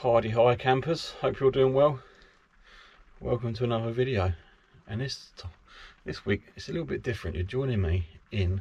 Hi campers, hope you're doing well. Welcome to another video, and this week it's a little bit different. You're joining me in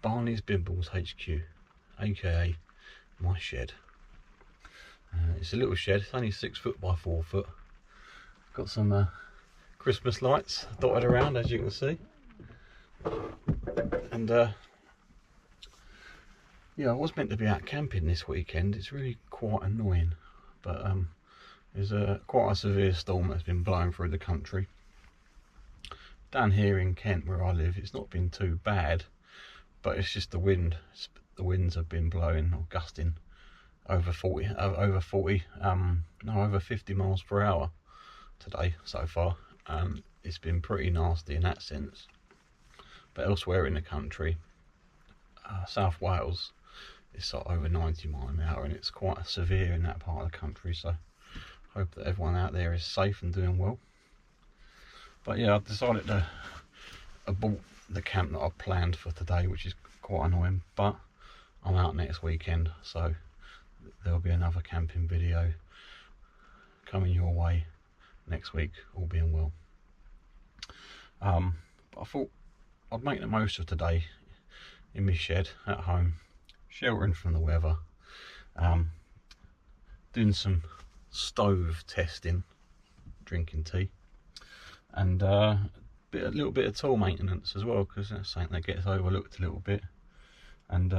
Barneys Bimbles HQ, aka my shed. It's a little shed, it's only 6 foot by 4 foot. Got some Christmas lights dotted around, as you can see, and yeah, I was meant to be out camping this weekend. It's really quite annoying, but there's quite a severe storm that's been blowing through the country. Down here in Kent, where I live, it's not been too bad, but it's just the wind. The winds have been blowing or gusting over 50 miles per hour today so far. It's been pretty nasty in that sense. But elsewhere in the country, South Wales, it's over 90 miles an hour, and it's quite severe in that part of the country. So hope that everyone out there is safe and doing well. But yeah, I've decided to abort the camp that I've planned for today, which is quite annoying, but I'm out next weekend, so there'll be another camping video coming your way next week, all being well. But I thought I'd make the most of today in my shed at home, sheltering from the weather, doing some stove testing, drinking tea, and a little bit of tool maintenance as well, because that's something that gets overlooked a little bit, and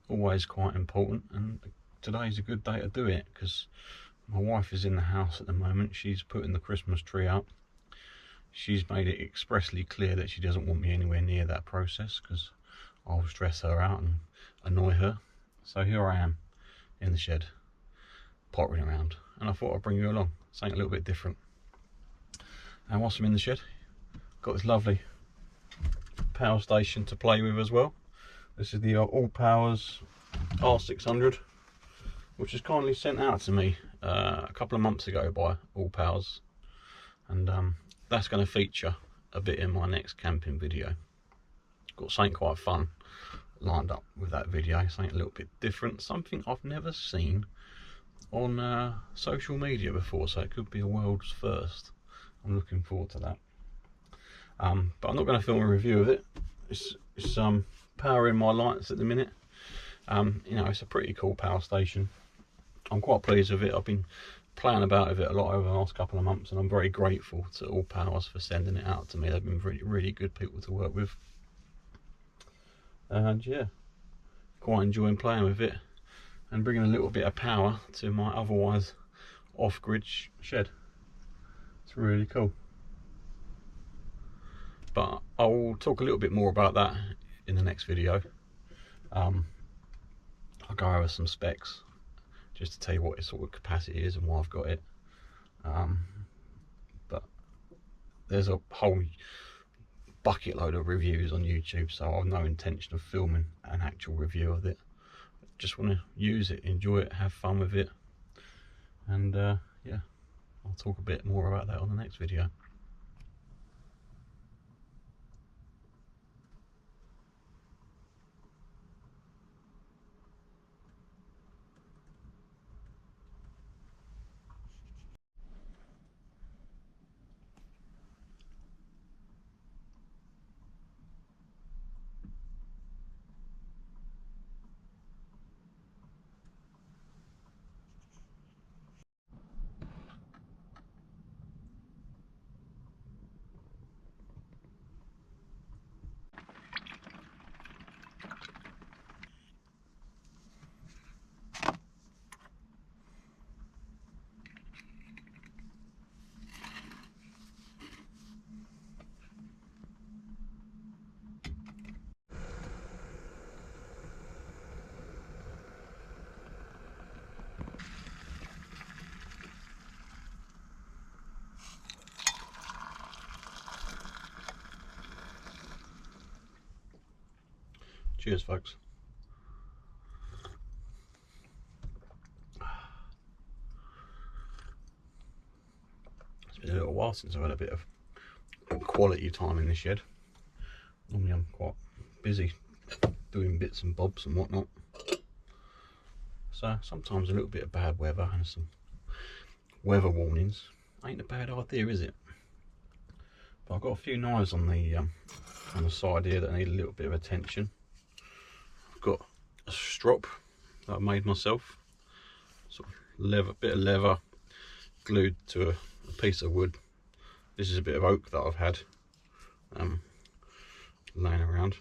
always quite important. And today's a good day to do it, because my wife is in the house at the moment. She's putting the Christmas tree up. She's made it expressly clear that she doesn't want me anywhere near that process, because I'll stress her out and annoy her. So here I am in the shed, pottering around, and I thought I'd bring you along, something a little bit different. And whilst I'm in the shed, got this lovely power station to play with as well. This is the Allpowers R600, which was kindly sent out to me a couple of months ago by Allpowers, and that's going to feature a bit in my next camping video. Got something quite fun lined up with that video, something a little bit different, something I've never seen on social media before, so it could be a world's first. I'm looking forward to that. But I'm not going to film a review of it. It's powering my lights at the minute. You know, it's a pretty cool power station. I'm quite pleased with it. I've been playing about with it a lot over the last couple of months, and I'm very grateful to Allpowers for sending it out to me. They've been really good people to work with, and yeah, quite enjoying playing with it and bringing a little bit of power to my otherwise off-grid shed. It's really cool. But I'll talk a little bit more about that in the next video. I'll go over some specs just to tell you what its sort of capacity is and why I've got it. But there's a whole bucket load of reviews on YouTube, so I've no intention of filming an actual review of it. Just want to use it, enjoy it, have fun with it, and yeah, I'll talk a bit more about that on the next video. Cheers, folks. It's been a little while since I've had a bit of quality time in the shed. Normally I'm quite busy doing bits and bobs and whatnot. So sometimes a little bit of bad weather and some weather warnings. Ain't a bad idea, is it? But I've got a few knives on the side here that need a little bit of attention. I've got a strop that I made myself, sort of leather, bit of leather glued to a piece of wood. This is a bit of oak that I've had laying around.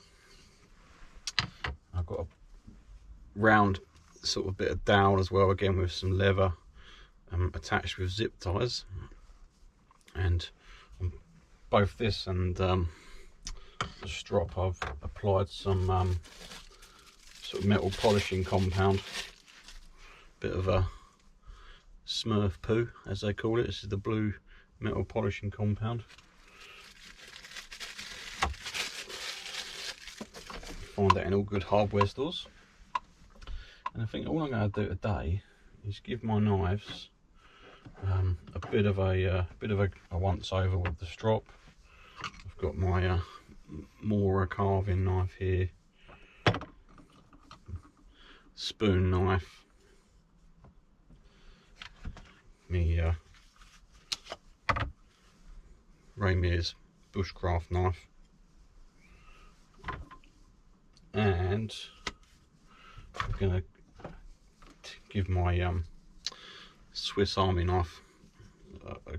I've got a round sort of bit of dowel as well, again with some leather attached with zip ties, and on both this and the strop I've applied some sort of metal polishing compound, bit of a Smurf poo as they call it. This is the blue metal polishing compound. Find that in all good hardware stores. And I think all I'm going to do today is give my knives a bit of a once over with the strop. I've got my Mora carving knife here, spoon knife, me Ramir's bushcraft knife, and I'm going to give my Swiss Army knife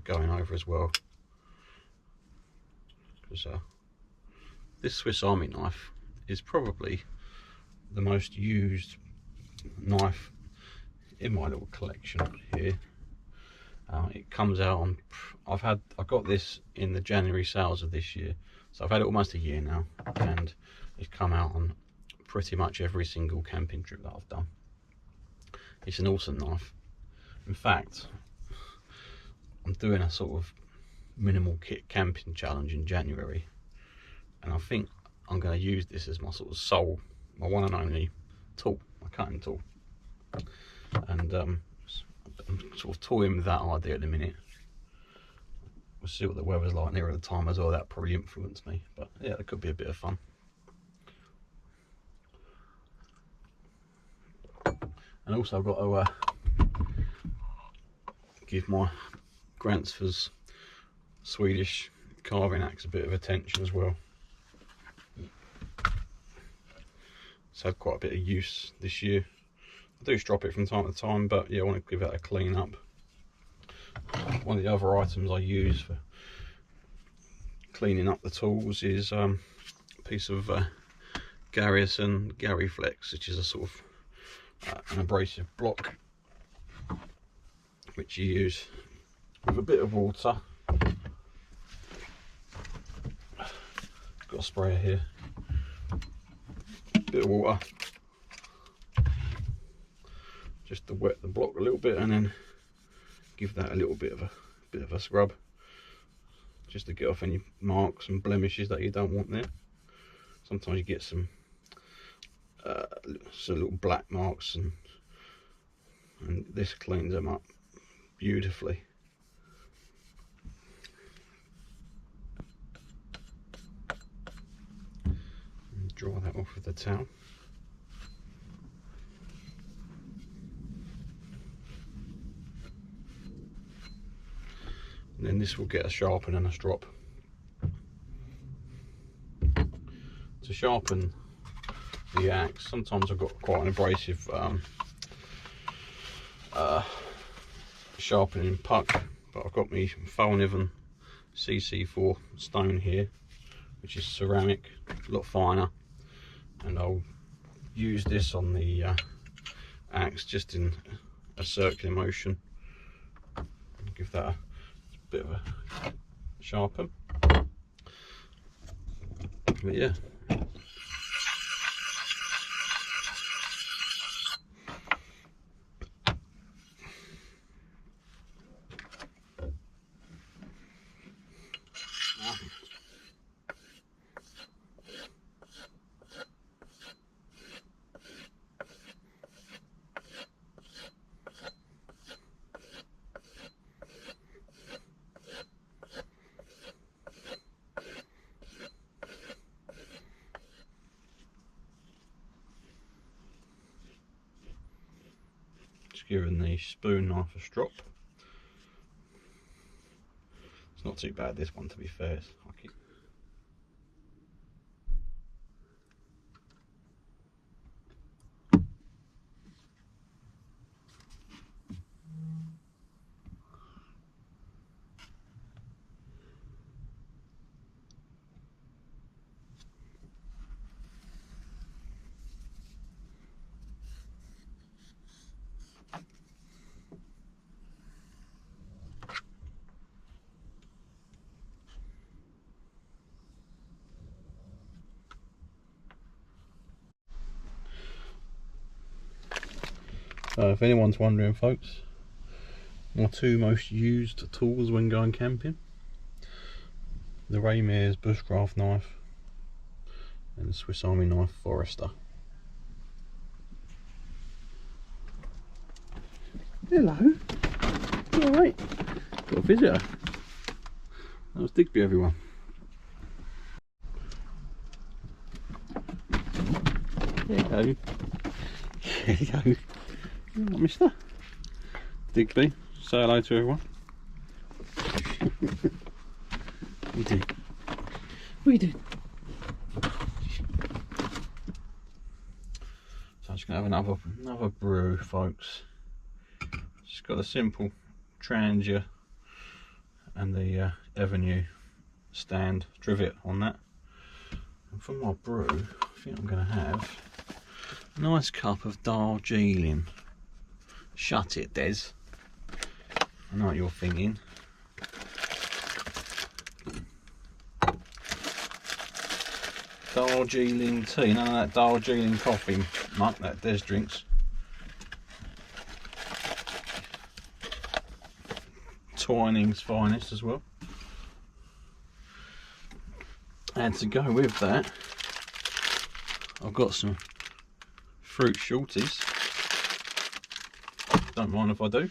going over as well, because this Swiss Army knife is probably the most used knife in my little collection here. It comes out on, I got this in the January sales of this year, so I've had it almost a year now, and it's come out on pretty much every single camping trip that I've done. It's an awesome knife. In fact, I'm doing a sort of minimal kit camping challenge in January, and I think I'm going to use this as my sort of my one and only tool, my cutting tool. And I'm sort of toying with that idea at the minute. We'll see what the weather's like nearer the time as well. That probably influenced me, but yeah, it could be a bit of fun. And also I've got to give my Gränsfors Swedish carving axe a bit of attention as well. It's had quite a bit of use this year. I do strop it from time to time, but yeah, I want to give it a clean up. One of the other items I use for cleaning up the tools is a piece of Garrison Gary Flex, which is a sort of an abrasive block, which you use with a bit of water. Got a sprayer here, bit of water, just to wet the block a little bit, and then give that a little bit of a scrub, just to get off any marks and blemishes that you don't want there. Sometimes you get some little black marks, and this cleans them up beautifully. And dry that off with the towel. And then this will get a sharpen and a strop. To sharpen the axe, sometimes I've got quite an abrasive sharpening puck, but I've got my Falniven CC4 stone here, which is ceramic, a lot finer, and I'll use this on the axe just in a circular motion, give that a bit of a sharpen. But yeah, giving the spoon knife a strop. It's not too bad, this one, to be fair. If anyone's wondering, folks, my two most used tools when going camping: the Raymer's bushcraft knife and the Swiss Army knife Forester. Hello, you alright? Got a visitor. That was Digby, everyone. Hello. Hello. Mister Digby, say hello to everyone. What you doing? What are you doing? So I'm just going to have another brew, folks. Just got a simple Trangia and the Avenue stand trivet on that. And for my brew, I think I'm going to have a nice cup of Darragh. Shut it, Des. I know what you're thinking. Darragh tea, none of that Darragh coffee muck that Des drinks. Twining's finest as well. And to go with that, I've got some fruit shorties. Don't mind if I do.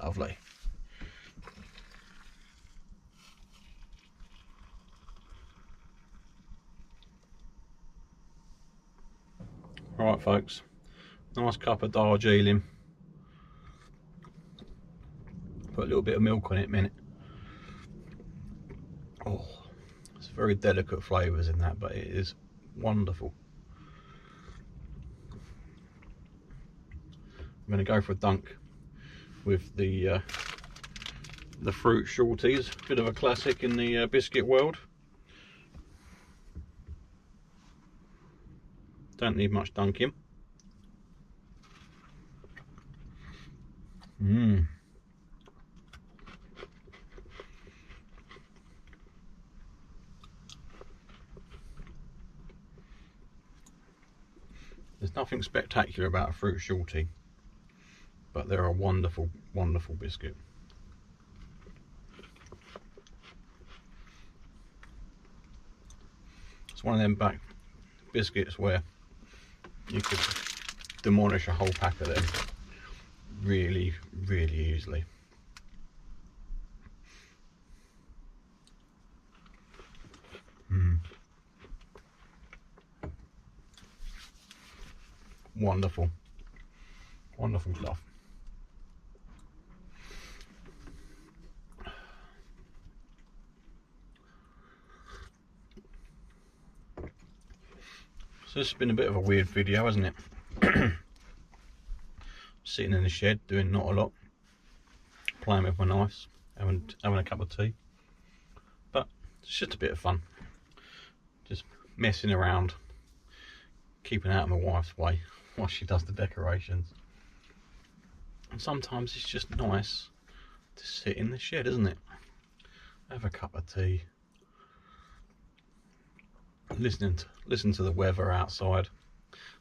Lovely. Right, folks, nice cup of Darjeeling. Put a little bit of milk on it a minute. Oh, it's very delicate flavours in that, but it is wonderful. I'm going to go for a dunk with the fruit shorties. Bit of a classic in the biscuit world. Don't need much dunking. There's nothing spectacular about a fruit shorty, but they're a wonderful, wonderful biscuit. It's one of them back biscuits where you could demolish a whole pack of them really, really easily. Wonderful, wonderful stuff. So this has been a bit of a weird video, hasn't it? Sitting in the shed doing not a lot, playing with my knives, having a cup of tea, but it's just a bit of fun, just messing around, keeping out of my wife's way while she does the decorations. And sometimes it's just nice to sit in the shed, isn't it? Have a cup of tea, listen to the weather outside.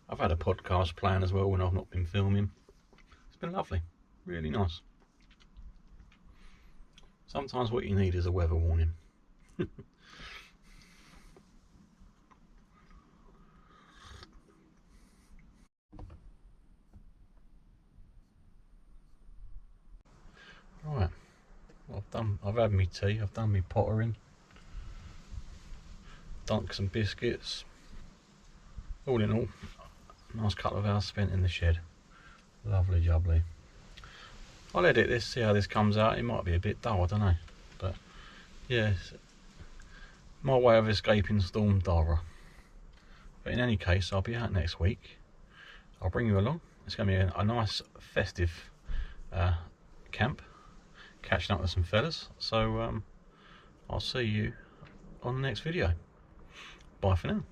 I've had a podcast playing as well when I've not been filming. It's been lovely, really nice. Sometimes what you need is a weather warning. Right, I've had my tea, I've done my pottering, dunked some biscuits. All in all, nice couple of hours spent in the shed. Lovely jubbly. I'll edit this, see how this comes out. It might be a bit dull, I don't know, but yeah, my way of escaping Storm Darragh. But in any case, I'll be out next week. I'll bring you along. It's going to be a nice festive camp, catching up with some fellas. So I'll see you on the next video. Bye for now.